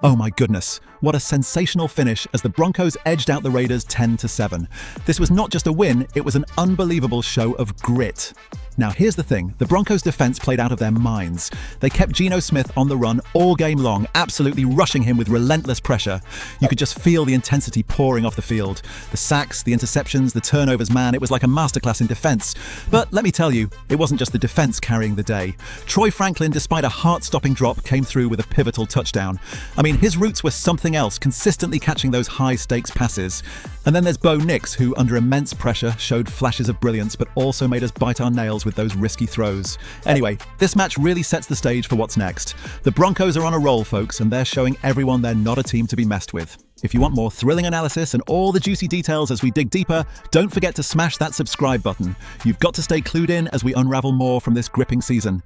Oh my goodness, what a sensational finish as the Broncos edged out the Raiders 10-7. This was not just a win, it was an unbelievable show of grit. Now here's the thing, the Broncos defense played out of their minds. They kept Geno Smith on the run all game long, absolutely rushing him with relentless pressure. You could just feel the intensity pouring off the field. The sacks, the interceptions, the turnovers, man, it was like a masterclass in defense. But let me tell you, it wasn't just the defense carrying the day. Troy Franklin, despite a heart-stopping drop, came through with a pivotal touchdown. I mean, his roots were something else, consistently catching those high-stakes passes. And then there's Bo Nix, who, under immense pressure, showed flashes of brilliance, but also made us bite our nails with those risky throws. Anyway, this match really sets the stage for what's next. The Broncos are on a roll, folks, and they're showing everyone they're not a team to be messed with. If you want more thrilling analysis and all the juicy details as we dig deeper, don't forget to smash that subscribe button. You've got to stay clued in as we unravel more from this gripping season.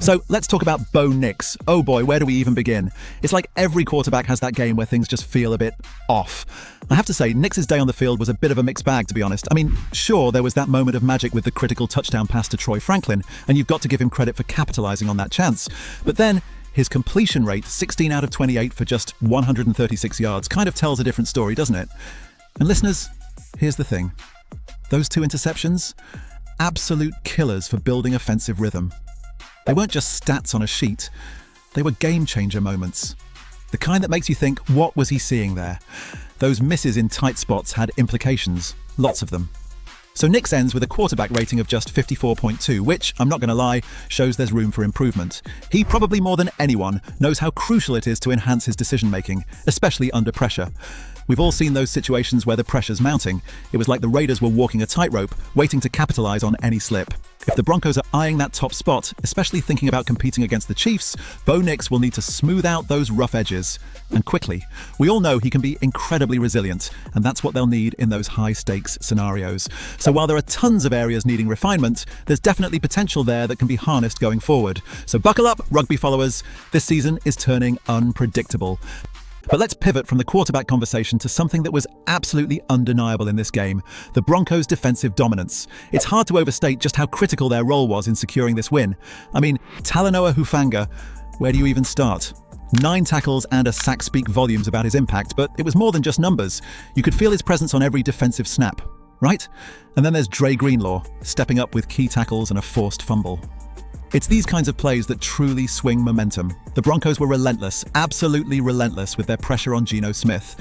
So let's talk about Bo Nix. Oh boy, where do we even begin? It's like every quarterback has that game where things just feel a bit off. I have to say, Nix's day on the field was a bit of a mixed bag, to be honest. I mean, sure, there was that moment of magic with the critical touchdown pass to Troy Franklin, and you've got to give him credit for capitalizing on that chance. But then, his completion rate, 16 out of 28 for just 136 yards, kind of tells a different story, doesn't it? And listeners, here's the thing. Those two interceptions, absolute killers for building offensive rhythm. They weren't just stats on a sheet, they were game-changer moments. The kind that makes you think, what was he seeing there? Those misses in tight spots had implications, lots of them. So Nix ends with a quarterback rating of just 54.2, which, I'm not going to lie, shows there's room for improvement. He probably more than anyone knows how crucial it is to enhance his decision-making, especially under pressure. We've all seen those situations where the pressure's mounting. It was like the Raiders were walking a tightrope, waiting to capitalize on any slip. If the Broncos are eyeing that top spot, especially thinking about competing against the Chiefs, Bo Nix will need to smooth out those rough edges. And quickly. We all know he can be incredibly resilient, and that's what they'll need in those high-stakes scenarios. So while there are tons of areas needing refinement, there's definitely potential there that can be harnessed going forward. So buckle up, rugby followers. This season is turning unpredictable. But let's pivot from the quarterback conversation to something that was absolutely undeniable in this game, the Broncos' defensive dominance. It's hard to overstate just how critical their role was in securing this win. I mean, Talanoa Hufanga, where do you even start? 9 tackles and a sack speak volumes about his impact, but it was more than just numbers. You could feel his presence on every defensive snap, right? And then there's Dre Greenlaw, stepping up with key tackles and a forced fumble. It's these kinds of plays that truly swing momentum. The Broncos were relentless, absolutely relentless with their pressure on Geno Smith.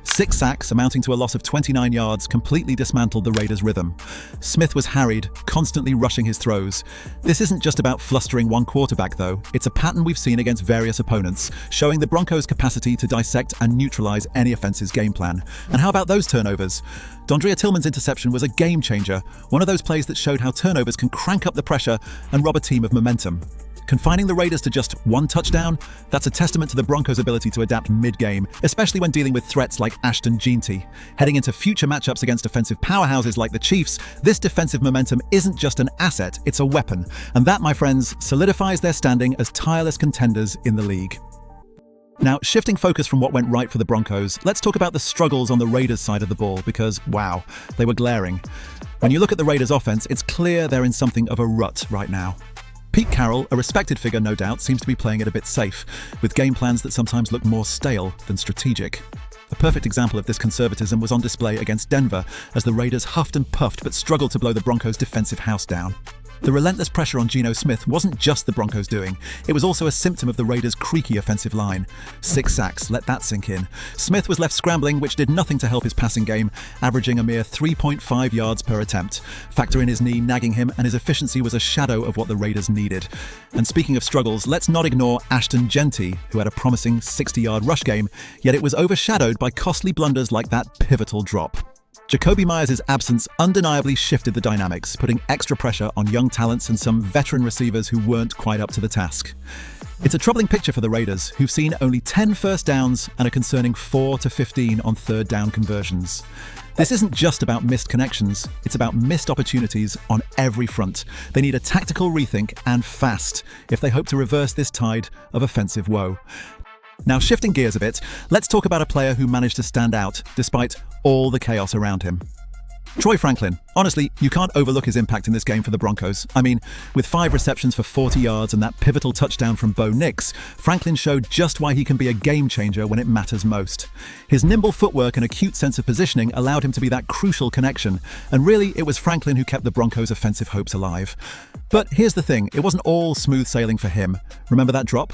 6 sacks, amounting to a loss of 29 yards, completely dismantled the Raiders' rhythm. Smith was harried, constantly rushing his throws. This isn't just about flustering one quarterback, though. It's a pattern we've seen against various opponents, showing the Broncos' capacity to dissect and neutralize any offense's game plan. And how about those turnovers? Dondrea Tillman's interception was a game-changer, one of those plays that showed how turnovers can crank up the pressure and rob a team of momentum. Confining the Raiders to just 1 touchdown, that's a testament to the Broncos' ability to adapt mid-game, especially when dealing with threats like Ashton Jeanty. Heading into future matchups against offensive powerhouses like the Chiefs, this defensive momentum isn't just an asset, it's a weapon. And that, my friends, solidifies their standing as tireless contenders in the league. Now, shifting focus from what went right for the Broncos, let's talk about the struggles on the Raiders' side of the ball because, wow, they were glaring. When you look at the Raiders' offense, it's clear they're in something of a rut right now. Pete Carroll, a respected figure no doubt, seems to be playing it a bit safe, with game plans that sometimes look more stale than strategic. A perfect example of this conservatism was on display against Denver, as the Raiders huffed and puffed but struggled to blow the Broncos' defensive house down. The relentless pressure on Geno Smith wasn't just the Broncos doing, it was also a symptom of the Raiders' creaky offensive line. 6 sacks, let that sink in. Smith was left scrambling, which did nothing to help his passing game, averaging a mere 3.5 yards per attempt. Factor in his knee nagging him, and his efficiency was a shadow of what the Raiders needed. And speaking of struggles, let's not ignore Ashton Jeanty, who had a promising 60-yard rush game, yet it was overshadowed by costly blunders like that pivotal drop. Jakobi Meyers' absence undeniably shifted the dynamics, putting extra pressure on young talents and some veteran receivers who weren't quite up to the task. It's a troubling picture for the Raiders, who've seen only 10 first downs and a concerning 4 to 15 on third down conversions. This isn't just about missed connections, it's about missed opportunities on every front. They need a tactical rethink and fast if they hope to reverse this tide of offensive woe. Now, shifting gears a bit, let's talk about a player who managed to stand out despite all the chaos around him. Troy Franklin. Honestly, you can't overlook his impact in this game for the Broncos. I mean, with 5 receptions for 40 yards and that pivotal touchdown from Bo Nix, Franklin showed just why he can be a game changer when it matters most. His nimble footwork and acute sense of positioning allowed him to be that crucial connection, and really, it was Franklin who kept the Broncos' offensive hopes alive. But here's the thing, it wasn't all smooth sailing for him. Remember that drop?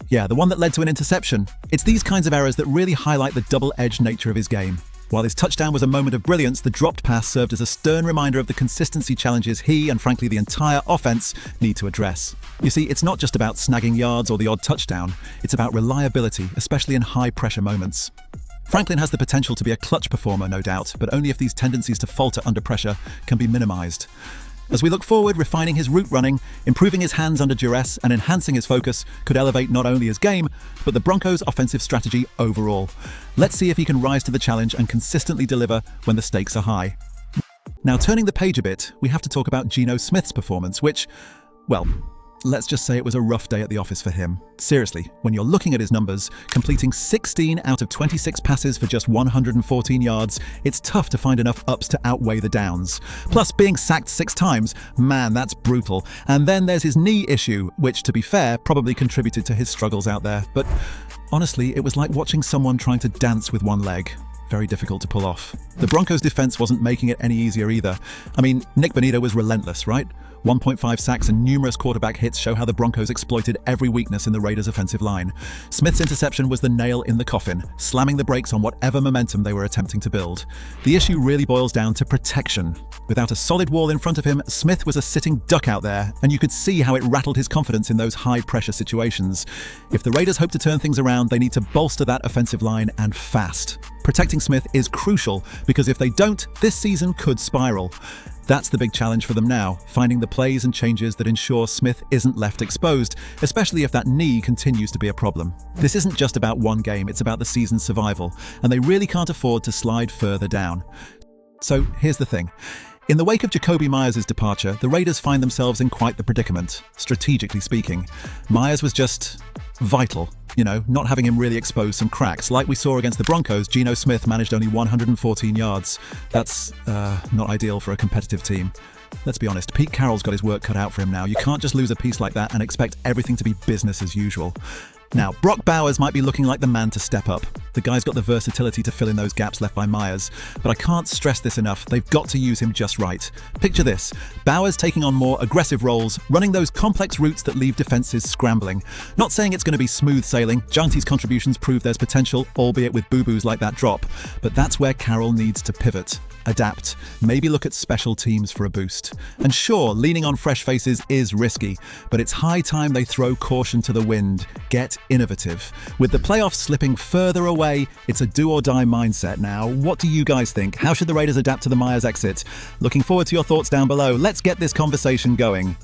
Yeah, the one that led to an interception. It's these kinds of errors that really highlight the double-edged nature of his game. While his touchdown was a moment of brilliance, the dropped pass served as a stern reminder of the consistency challenges he and frankly the entire offense need to address. You see, it's not just about snagging yards or the odd touchdown, it's about reliability, especially in high-pressure moments. Franklin has the potential to be a clutch performer, no doubt, but only if these tendencies to falter under pressure can be minimized. As we look forward, refining his route running, improving his hands under duress, and enhancing his focus could elevate not only his game, but the Broncos' offensive strategy overall. Let's see if he can rise to the challenge and consistently deliver when the stakes are high. Now, turning the page a bit, we have to talk about Geno Smith's performance, which, well, let's just say it was a rough day at the office for him. Seriously, when you're looking at his numbers, completing 16 out of 26 passes for just 114 yards, it's tough to find enough ups to outweigh the downs. Plus, being sacked 6 times, man, that's brutal. And then there's his knee issue, which, to be fair, probably contributed to his struggles out there. But honestly, it was like watching someone trying to dance with one leg. Very difficult to pull off. The Broncos' defense wasn't making it any easier either. I mean, Nick Bonito was relentless, right? 1.5 sacks and numerous quarterback hits show how the Broncos exploited every weakness in the Raiders' offensive line. Smith's interception was the nail in the coffin, slamming the brakes on whatever momentum they were attempting to build. The issue really boils down to protection. Without a solid wall in front of him, Smith was a sitting duck out there, and you could see how it rattled his confidence in those high-pressure situations. If the Raiders hope to turn things around, they need to bolster that offensive line, and fast. Protecting Smith is crucial, because if they don't, this season could spiral. That's the big challenge for them now, finding the plays and changes that ensure Smith isn't left exposed, especially if that knee continues to be a problem. This isn't just about one game, it's about the season's survival, and they really can't afford to slide further down. So here's the thing. In the wake of Post-Meyers' departure, the Raiders find themselves in quite the predicament, strategically speaking. Myers was just vital, not having him really expose some cracks. Like we saw against the Broncos, Geno Smith managed only 114 yards. That's not ideal for a competitive team. Let's be honest, Pete Carroll's got his work cut out for him now. You can't just lose a piece like that and expect everything to be business as usual. Now, Brock Bowers might be looking like the man to step up. The guy's got the versatility to fill in those gaps left by Myers, but I can't stress this enough, they've got to use him just right. Picture this, Bowers taking on more aggressive roles, running those complex routes that leave defenses scrambling. Not saying it's going to be smooth sailing, Gianti's contributions prove there's potential, albeit with boo-boos like that drop, but that's where Carroll needs to pivot. Adapt, maybe look at special teams for a boost. And sure, leaning on fresh faces is risky, but it's high time they throw caution to the wind. Get innovative. With the playoffs slipping further away, it's a do-or-die mindset now. What do you guys think? How should the Raiders adapt to the Myers exit? Looking forward to your thoughts down below. Let's get this conversation going.